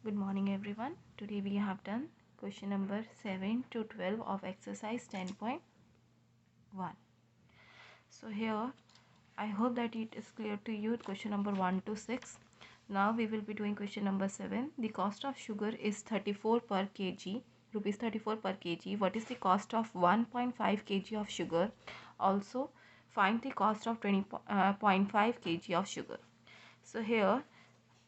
Good morning everyone. Today we have done question number 7 to 12 of exercise 10.1. So here I hope that it is clear to you question number 1 to 6. Now we will be doing question number 7. The cost of sugar is 34 per kg, rupees 34 per kg. What is the cost of 1.5 kg of sugar? Also find the cost of 20.5 kg of sugar. So here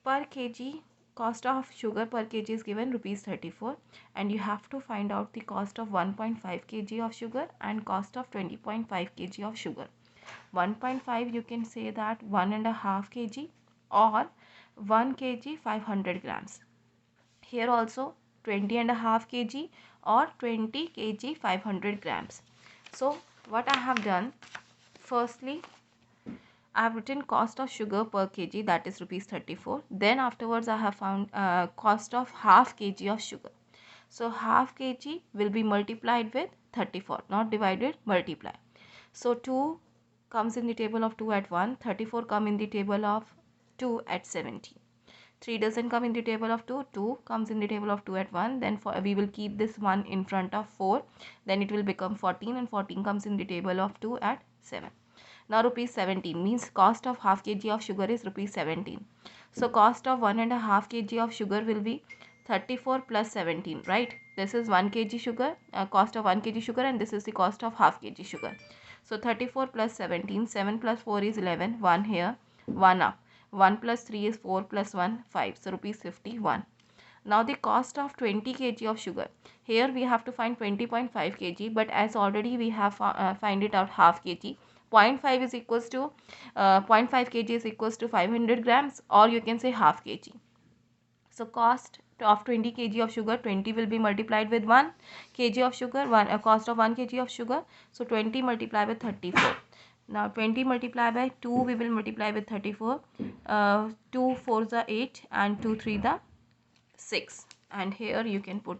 per kg cost of sugar per kg is given rupees 34, and you have to find out the cost of 1.5 kg of sugar and cost of 20.5 kg of sugar. 1.5 you can say that 1.5 kg or 1 kg 500 grams. Here also 20.5 kg or 20 kg 500 grams. So what I have done, firstly I have written cost of sugar per kg, that is rupees 34. Then afterwards I have found cost of half kg of sugar. So half kg will be multiplied with 34, not divided, multiply. So 2 comes in the table of 2 at 1, 34 come in the table of 2 at 17. 3 doesn't come in the table of 2, 2 comes in the table of 2 at 1, then we will keep this 1 in front of 4, then it will become 14, and 14 comes in the table of 2 at 7. Now rupees 17 means cost of half kg of sugar is rupees 17. So cost of 1.5 kg of sugar will be 34 plus 17, right? This is 1 kg sugar, cost of 1 kg sugar, and this is the cost of half kg sugar. So 34 plus 17, 7 plus 4 is 11, 1 here, 1 up. 1 plus 3 is 4 plus 1, 5. So rupees 51. Now the cost of 20 kg of sugar. Here we have to find 20.5 kg, but as already we have find it out half kg. 0.5 is equals to 0.5 kg is equals to 500 grams, or you can say half kg. So cost of 20 kg of sugar, 20 will be multiplied with 1 kg of sugar, cost of 1 kg of sugar. So 20 multiplied with 34. Now 20 multiplied by 2, we will multiply with 34. 2 4s are 8 and 2 3 the 6, and here you can put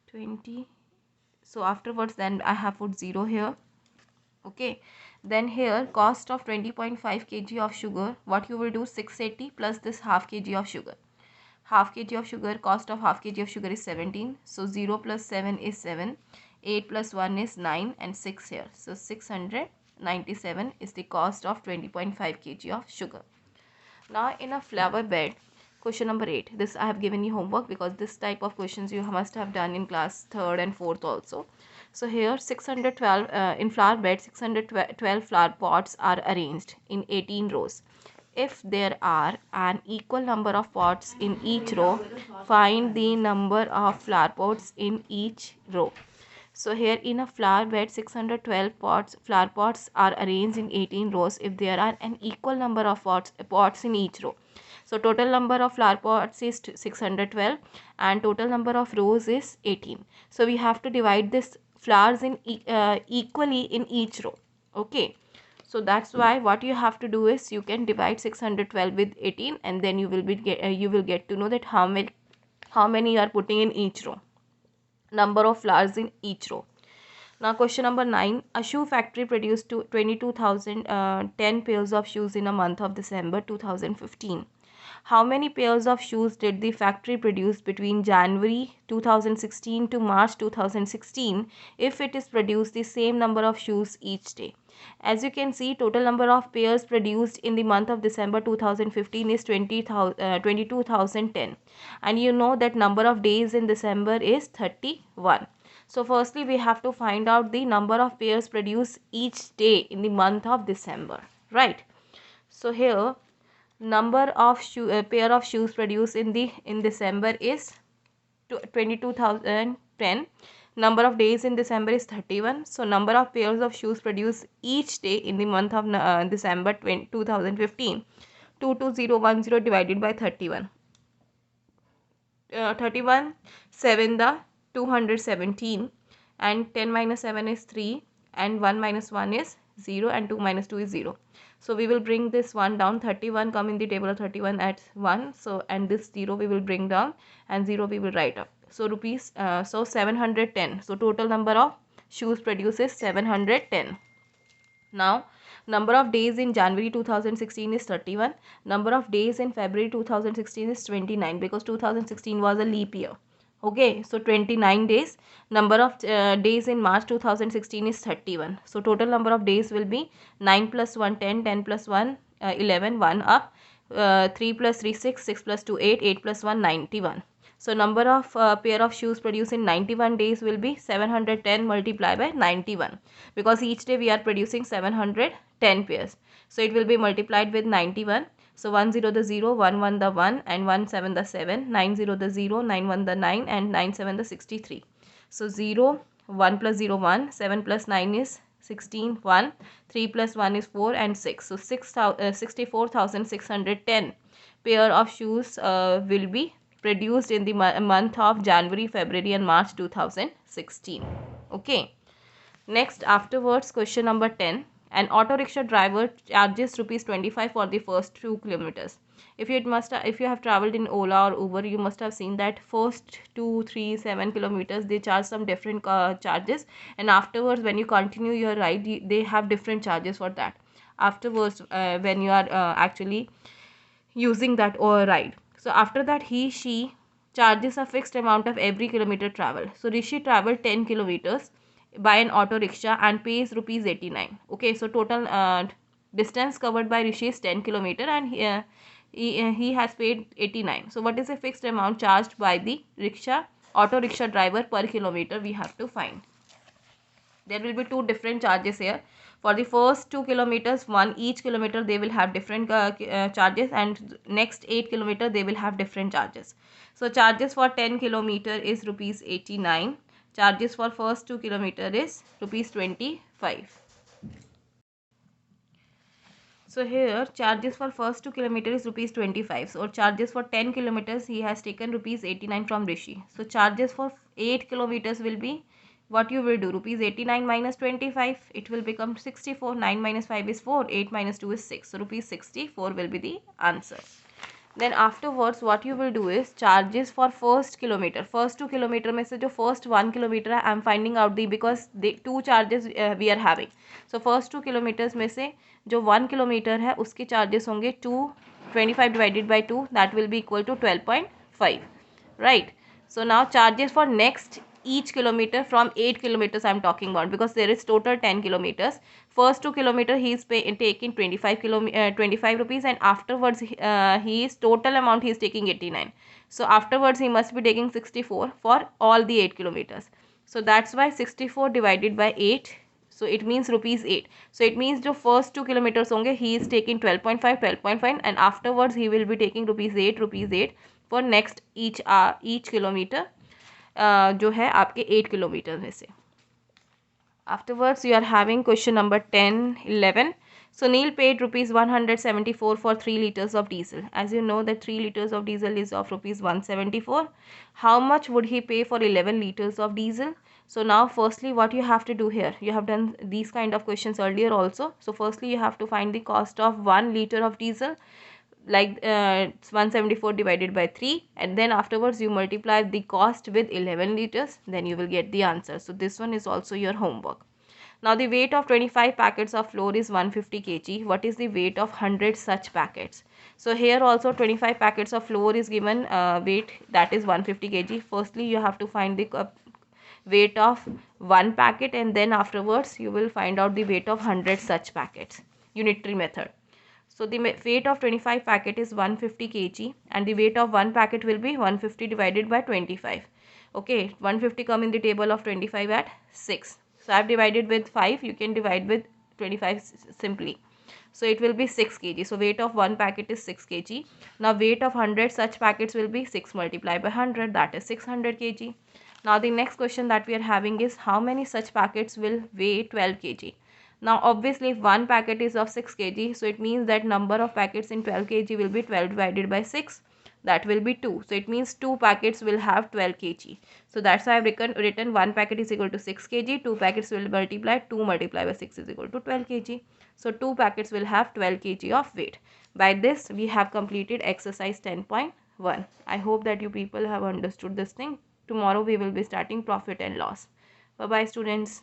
20. So afterwards then I have put 0 here. Okay, then here cost of 20.5 kg of sugar, what you will do, 680 plus this half kg of sugar. Half kg of sugar, cost of half kg of sugar is 17. So 0 plus 7 is 7. 8 plus 1 is 9 and 6 here. So 697 is the cost of 20.5 kg of sugar. Now in a flower bed, question number 8. This I have given you homework because this type of questions you must have done in class 3rd and 4th also. So here 612 in flower bed, 612 flower pots are arranged in 18 rows. If there are an equal number of pots in each row, find the number of flower pots in each row. So here in a flower bed, 612 flower pots are arranged in 18 rows if there are an equal number of pots in each row. So total number of flower pots is 612 and total number of rows is 18. So we have to divide this flowers in equally in each row. Okay. So that's why what you have to do is you can divide 612 with 18, and then you will get to know that how many you are putting in each row, number of flowers in each row. Now question number 9. A shoe factory produced 22,010 pairs of shoes in a month of December 2015. How many pairs of shoes did the factory produce between January 2016 to March 2016 if it is produced the same number of shoes each day? As you can see, total number of pairs produced in the month of December 2015 is 22,010, and you know that number of days in December is 31. So firstly we have to find out the number of pairs produced each day in the month of December, right? So here number of pair of shoes produced in December is 22,010. Number of days in December is 31. So number of pairs of shoes produced each day in the month of December 2015, 22010 divided by 31. 31 7 the 217, and 10 minus 7 is 3, and 1 minus 1 is 0, and 2 minus 2 is 0. So we will bring this 1 down. 31 come in the table of 31 at 1. So and this 0 we will bring down, and 0 we will write up. So rupees so 710. So total number of shoes produced is 710. Now, number of days in January 2016 is 31. Number of days in February 2016 is 29 because 2016 was a leap year. Okay, so 29 days. Number of days in March 2016 is 31. So total number of days will be 9 plus 1 10, 10 plus 1 11, 1 up, 3 plus 3 6, 6 plus 2 8, 8 plus 1 91. So number of pair of shoes produced in 91 days will be 710 multiplied by 91 because each day we are producing 710 pairs. So it will be multiplied with 91. So 1 0 the 0, 1 1 the 1 and 1 7 the 7, 9 0 the 0, 9 1 the 9 and 9 7 the 63. So 0, 1 plus 0 1, 7 plus 9 is 16, 1, 3 plus 1 is 4 and 6. So 64,610 pair of shoes will be produced in the month of January, February and March 2016. Okay. Next, afterwards, question number 10. An auto rickshaw driver charges rupees 25 for the first 2 kilometers. If you have traveled in Ola or Uber, you must have seen that first 2, 3, 7 kilometers they charge some different charges, and afterwards when you continue your ride they have different charges for that. Afterwards, when you are actually using that ride. So after that she charges a fixed amount of every kilometer travel. So Rishi traveled 10 kilometers by an auto rickshaw and pays rupees 89. Okay, so total distance covered by Rishi is 10 kilometer and he has paid 89. So what is the fixed amount charged by the auto rickshaw driver per kilometer we have to find. There will be two different charges here. For the first 2 kilometers, each kilometer they will have different charges, and next 8 kilometer they will have different charges. So charges for 10 kilometer is rupees 89. Charges for first 2 kilometer is rupees 25. So here charges for first 2 kilometers is rupees 25. So charges for 10 kilometers he has taken rupees 89 from Rishi. So charges for 8 kilometers will be, what you will do, rupees 89 minus 25, it will become 64. 9 minus 5 is 4, 8 minus 2 is 6. So rupees 64 will be the answer. Then afterwards what you will do is charges for first kilometer. First 2 kilometer में से जो first 1 kilometer I am finding out the, because the two charges we are having. So first 2 kilometers में से जो 1 kilometer है उसके charges होंगे 25 divided by 2, that will be equal to 12.5, right? So now charges for next each kilometer from 8 kilometers I am talking about, because there is total 10 kilometers. First 2 kilometer he is taking 25 rupees, and afterwards he is total amount he is taking 89. So afterwards he must be taking 64 for all the 8 kilometers. So that's why 64 divided by 8, so it means rupees 8. So it means the first 2 kilometers होंगे he is taking 12.5 and afterwards he will be taking rupees 8 for next each kilometer जो है आपके 8 kilometre में से. Afterwards you are having question number 10, 11. Sunil paid rupees 174 for 3 liters of diesel. As you know that 3 liters of diesel is of rupees 174. How much would he pay for 11 liters of diesel? So now firstly what you have to do here, you have done these kind of questions earlier also. So firstly you have to find the cost of 1 liter of diesel, like 174 divided by 3, and then afterwards you multiply the cost with 11 liters, then you will get the answer. So this one is also your homework. Now the weight of 25 packets of flour is 150 kg. What is the weight of 100 such packets? So here also 25 packets of flour is given weight, that is 150 kg. Firstly you have to find the weight of one packet, and then afterwards you will find out the weight of 100 such packets, unitary method. So the weight of 25 packet is 150 kg and the weight of one packet will be 150 divided by 25. Okay, 150 come in the table of 25 at 6. So I have divided with 5, you can divide with 25 simply. So it will be 6 kg. So weight of one packet is 6 kg. Now weight of 100 such packets will be 6 multiplied by 100, that is 600 kg. Now the next question that we are having is how many such packets will weigh 12 kg. Now obviously if one packet is of 6 kg, so it means that number of packets in 12 kg will be 12 divided by 6, that will be 2. So it means 2 packets will have 12 kg. So that's why I have written 1 packet is equal to 6 kg, 2 packets will multiply, 2 multiplied by 6 is equal to 12 kg. So 2 packets will have 12 kg of weight. By this we have completed exercise 10.1. I hope that you people have understood this thing. Tomorrow we will be starting profit and loss. Bye bye students.